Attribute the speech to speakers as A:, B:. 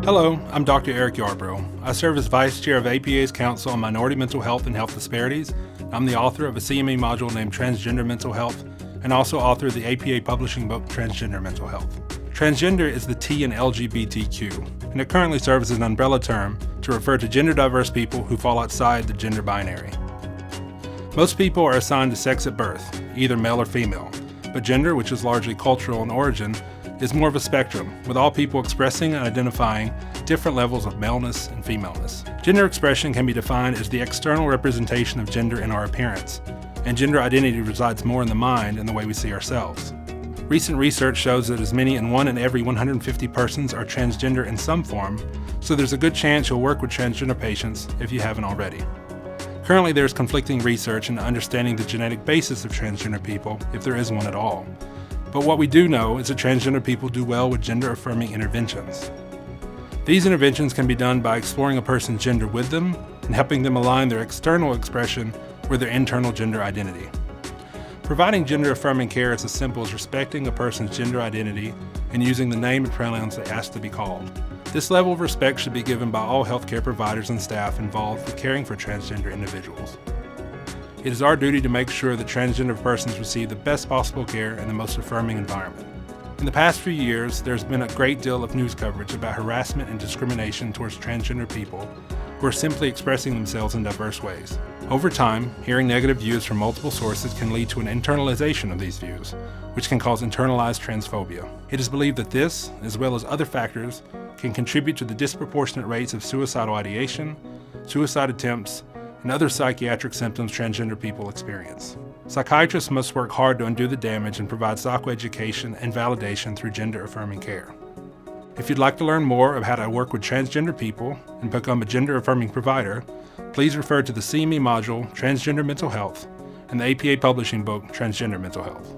A: Hello, I'm Dr. Eric Yarbrough. I serve as Vice Chair of APA's Council on Minority Mental Health and Health Disparities. I'm the author of a CME module named Transgender Mental Health, and also author of the APA publishing book Transgender Mental Health. Transgender is the T in LGBTQ, and it currently serves as an umbrella term to refer to gender-diverse people who fall outside the gender binary. Most people are assigned a sex at birth, either male or female, but gender, which is largely cultural in origin, is more of a spectrum, with all people expressing and identifying different levels of maleness and femaleness. Gender expression can be defined as the external representation of gender in our appearance, and gender identity resides more in the mind and the way we see ourselves. Recent research shows that as many as 1 in every 150 persons are transgender in some form, so there's a good chance you'll work with transgender patients if you haven't already. Currently, there's conflicting research into understanding the genetic basis of transgender people, if there is one at all. But what we do know is that transgender people do well with gender-affirming interventions. These interventions can be done by exploring a person's gender with them and helping them align their external expression with their internal gender identity. Providing gender-affirming care is as simple as respecting a person's gender identity and using the name and pronouns they ask to be called. This level of respect should be given by all healthcare providers and staff involved with caring for transgender individuals. It is our duty to make sure that transgender persons receive the best possible care in the most affirming environment. In the past few years, there's been a great deal of news coverage about harassment and discrimination towards transgender people who are simply expressing themselves in diverse ways. Over time, hearing negative views from multiple sources can lead to an internalization of these views, which can cause internalized transphobia. It is believed that this, as well as other factors, can contribute to the disproportionate rates of suicidal ideation, suicide attempts, and other psychiatric symptoms transgender people experience. Psychiatrists must work hard to undo the damage and provide psychoeducation and validation through gender-affirming care. If you'd like to learn more of how to work with transgender people and become a gender-affirming provider, please refer to the CME module, Transgender Mental Health, and the APA publishing book, Transgender Mental Health.